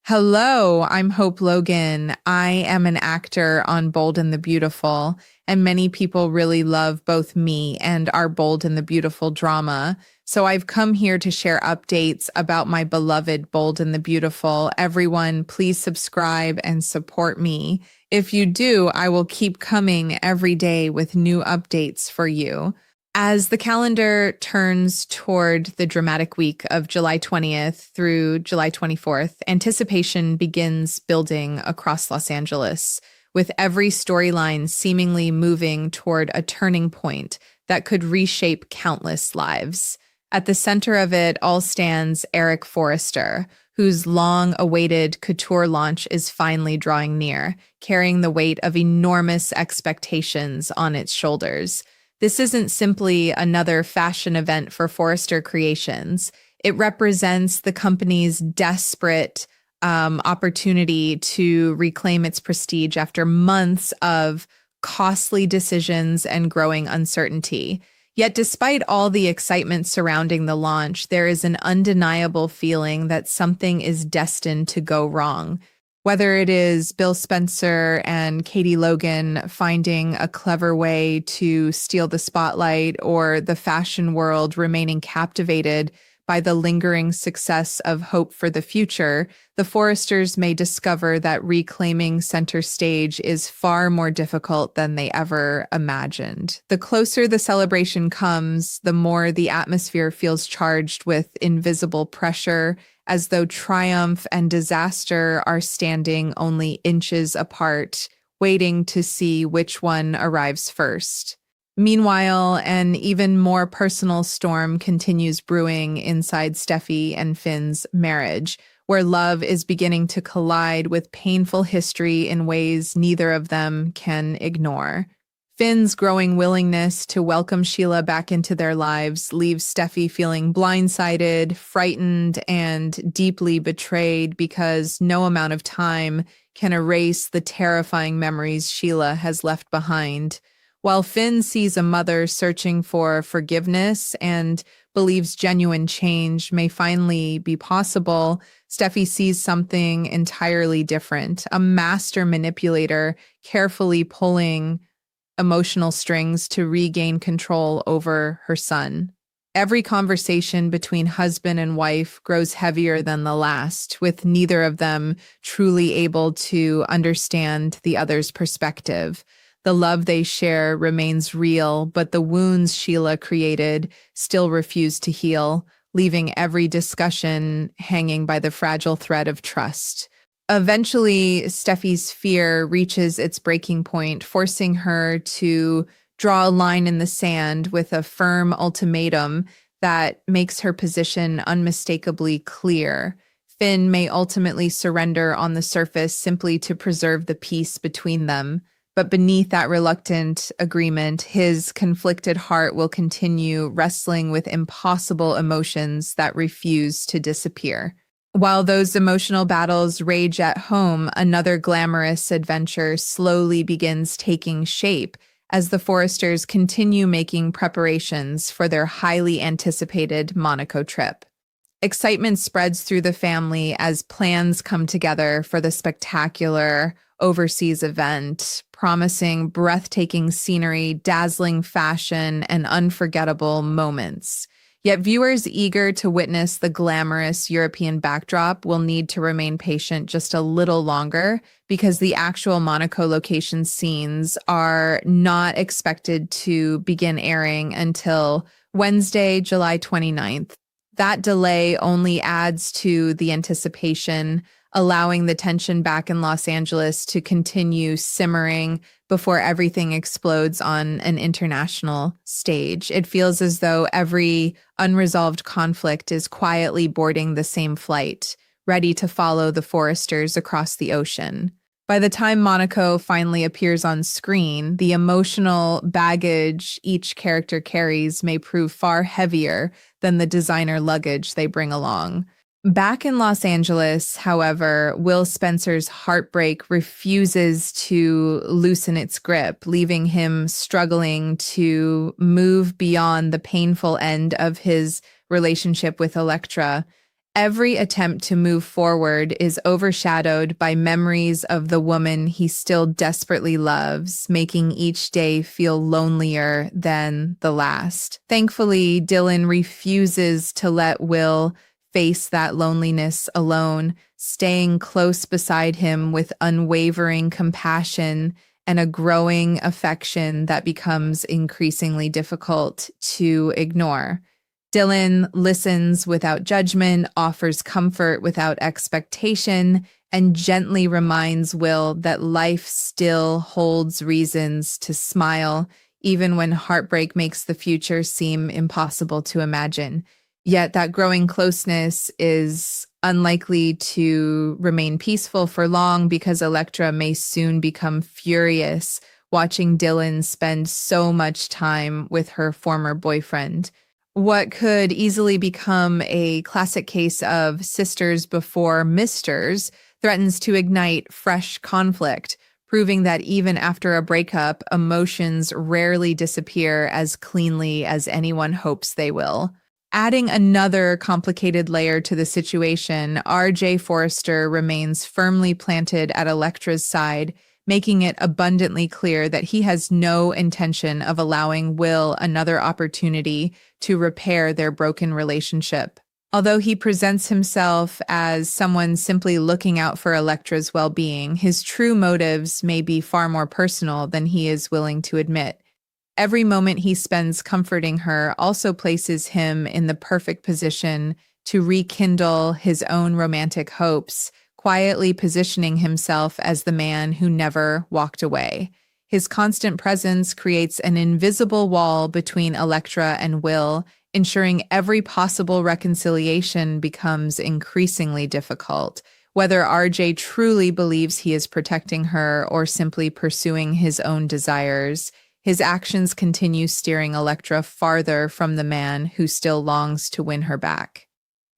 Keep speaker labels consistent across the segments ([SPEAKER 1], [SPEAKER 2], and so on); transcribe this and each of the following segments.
[SPEAKER 1] Hello, I'm Hope Logan. I am an actor on Bold and the Beautiful, and many people really love both me and our Bold and the Beautiful drama. So I've come here to share updates about my beloved Bold and the Beautiful. Everyone, please subscribe and support me. If you do, I will keep coming every day with new updates for you. As the calendar turns toward the dramatic week of July 20th through July 24th, anticipation begins building across Los Angeles, with every storyline seemingly moving toward a turning point that could reshape countless lives. At the center of it all stands Eric Forrester, whose long-awaited couture launch is finally drawing near, carrying the weight of enormous expectations on its shoulders. This isn't simply another fashion event for Forrester Creations. It represents the company's desperate opportunity to reclaim its prestige after months of costly decisions and growing uncertainty. Yet despite all the excitement surrounding the launch, there is an undeniable feeling that something is destined to go wrong. Whether it is Bill Spencer and Katie Logan finding a clever way to steal the spotlight, or the fashion world remaining captivated by the lingering success of hope for the future, the Forresters may discover that reclaiming center stage is far more difficult than they ever imagined. The closer the celebration comes, the more the atmosphere feels charged with invisible pressure, as though triumph and disaster are standing only inches apart, waiting to see which one arrives first. Meanwhile, an even more personal storm continues brewing inside Steffie and Finn's marriage, where love is beginning to collide with painful history in ways neither of them can ignore. Finn's growing willingness to welcome Sheila back into their lives leaves Steffie feeling blindsided, frightened, and deeply betrayed, because no amount of time can erase the terrifying memories Sheila has left behind. While Finn sees a mother searching for forgiveness and believes genuine change may finally be possible, Steffie sees something entirely different: a master manipulator carefully pulling emotional strings to regain control over her son. Every conversation between husband and wife grows heavier than the last, with neither of them truly able to understand the other's perspective. The love they share remains real, but the wounds Sheila created still refuse to heal, leaving every discussion hanging by the fragile thread of trust. Eventually, Steffie's fear reaches its breaking point, forcing her to draw a line in the sand with a firm ultimatum that makes her position unmistakably clear. Finn may ultimately surrender on the surface simply to preserve the peace between them, but beneath that reluctant agreement, his conflicted heart will continue wrestling with impossible emotions that refuse to disappear. While those emotional battles rage at home, another glamorous adventure slowly begins taking shape as the Forresters continue making preparations for their highly anticipated Monaco trip. Excitement spreads through the family as plans come together for the spectacular overseas event, promising breathtaking scenery, dazzling fashion, and unforgettable moments. Yet viewers eager to witness the glamorous European backdrop will need to remain patient just a little longer, because the actual Monaco location scenes are not expected to begin airing until Wednesday, July 29th. That delay only adds to the anticipation, allowing the tension back in Los Angeles to continue simmering before everything explodes on an international stage. It feels as though every unresolved conflict is quietly boarding the same flight, ready to follow the Forresters across the ocean. By the time Monaco finally appears on screen, the emotional baggage each character carries may prove far heavier than the designer luggage they bring along. Back in Los Angeles, however, Will Spencer's heartbreak refuses to loosen its grip, leaving him struggling to move beyond the painful end of his relationship with Electra. Every attempt to move forward is overshadowed by memories of the woman he still desperately loves, making each day feel lonelier than the last. Thankfully, Dylan refuses to let Will face that loneliness alone, staying close beside him with unwavering compassion and a growing affection that becomes increasingly difficult to ignore. Dylan listens without judgment, offers comfort without expectation, and gently reminds Will that life still holds reasons to smile, even when heartbreak makes the future seem impossible to imagine. Yet that growing closeness is unlikely to remain peaceful for long because Electra may soon become furious watching Dylan spend so much time with her former boyfriend. What could easily become a classic case of sisters before misters threatens to ignite fresh conflict, proving that even after a breakup, emotions rarely disappear as cleanly as anyone hopes they will. Adding another complicated layer to the situation, R.J. Forrester remains firmly planted at Electra's side, making it abundantly clear that he has no intention of allowing Will another opportunity to repair their broken relationship. Although he presents himself as someone simply looking out for Electra's well-being, his true motives may be far more personal than he is willing to admit. Every moment he spends comforting her also places him in the perfect position to rekindle his own romantic hopes, quietly positioning himself as the man who never walked away. His constant presence creates an invisible wall between Electra and Will, ensuring every possible reconciliation becomes increasingly difficult. Whether RJ truly believes he is protecting her or simply pursuing his own desires, his actions continue steering Electra farther from the man who still longs to win her back.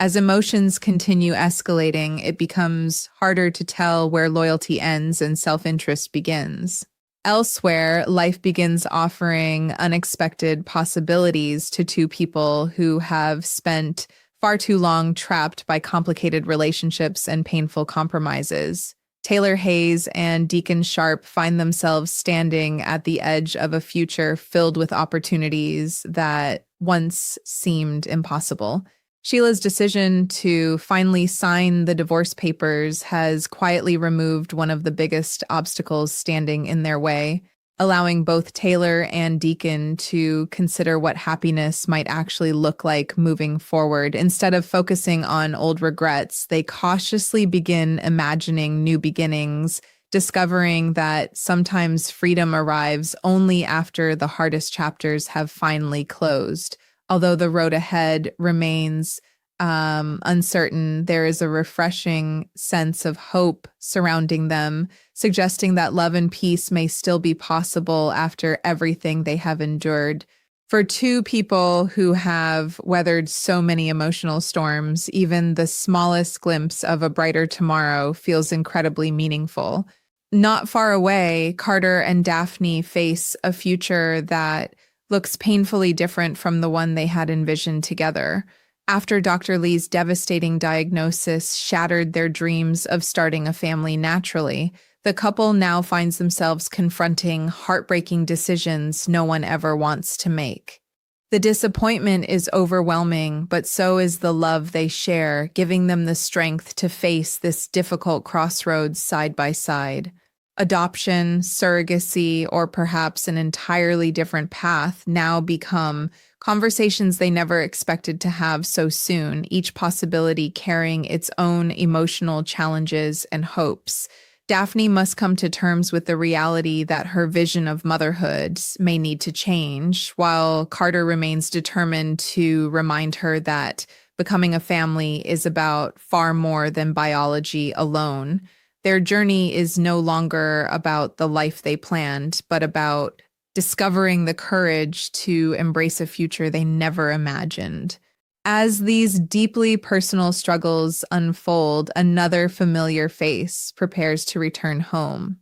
[SPEAKER 1] As emotions continue escalating, it becomes harder to tell where loyalty ends and self-interest begins. Elsewhere, life begins offering unexpected possibilities to two people who have spent far too long trapped by complicated relationships and painful compromises. Taylor Hayes and Deacon Sharp find themselves standing at the edge of a future filled with opportunities that once seemed impossible. Sheila's decision to finally sign the divorce papers has quietly removed one of the biggest obstacles standing in their way, allowing both Taylor and Deacon to consider what happiness might actually look like moving forward. Instead of focusing on old regrets, they cautiously begin imagining new beginnings, discovering that sometimes freedom arrives only after the hardest chapters have finally closed. Although the road ahead remains uncertain, there is a refreshing sense of hope surrounding them, suggesting that love and peace may still be possible after everything they have endured. For two people who have weathered so many emotional storms, even the smallest glimpse of a brighter tomorrow feels incredibly meaningful. Not far away, Carter and Daphne face a future that looks painfully different from the one they had envisioned together. After Dr. Lee's devastating diagnosis shattered their dreams of starting a family naturally, the couple now finds themselves confronting heartbreaking decisions no one ever wants to make. The disappointment is overwhelming, but so is the love they share, giving them the strength to face this difficult crossroads side by side. Adoption, surrogacy, or perhaps an entirely different path now become conversations they never expected to have so soon, each possibility carrying its own emotional challenges and hopes. Daphne must come to terms with the reality that her vision of motherhood may need to change, while Carter remains determined to remind her that becoming a family is about far more than biology alone. Their journey is no longer about the life they planned, but about discovering the courage to embrace a future they never imagined. As these deeply personal struggles unfold, another familiar face prepares to return home.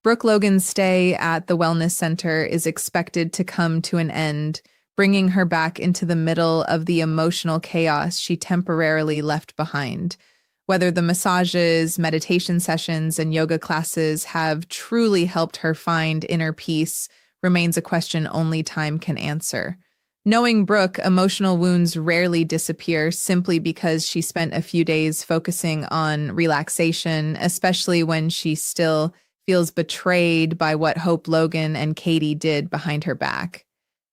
[SPEAKER 1] Brooke Logan's stay at the wellness center is expected to come to an end, bringing her back into the middle of the emotional chaos she temporarily left behind. Whether the massages, meditation sessions, and yoga classes have truly helped her find inner peace remains a question only time can answer. Knowing Brooke, emotional wounds rarely disappear simply because she spent a few days focusing on relaxation, especially when she still feels betrayed by what Hope Logan and Katie did behind her back.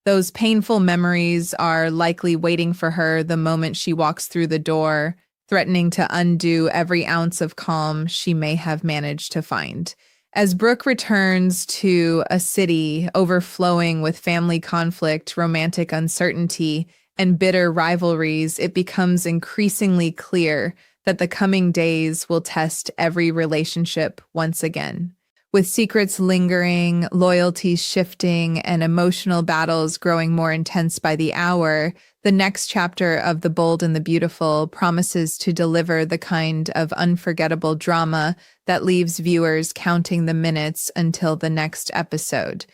[SPEAKER 1] Those painful memories are likely waiting for her the moment she walks through the door, threatening to undo every ounce of calm she may have managed to find. As Brooke returns to a city overflowing with family conflict, romantic uncertainty, and bitter rivalries, it becomes increasingly clear that the coming days will test every relationship once again. With secrets lingering, loyalties shifting, and emotional battles growing more intense by the hour, the next chapter of The Bold and the Beautiful promises to deliver the kind of unforgettable drama that leaves viewers counting the minutes until the next episode.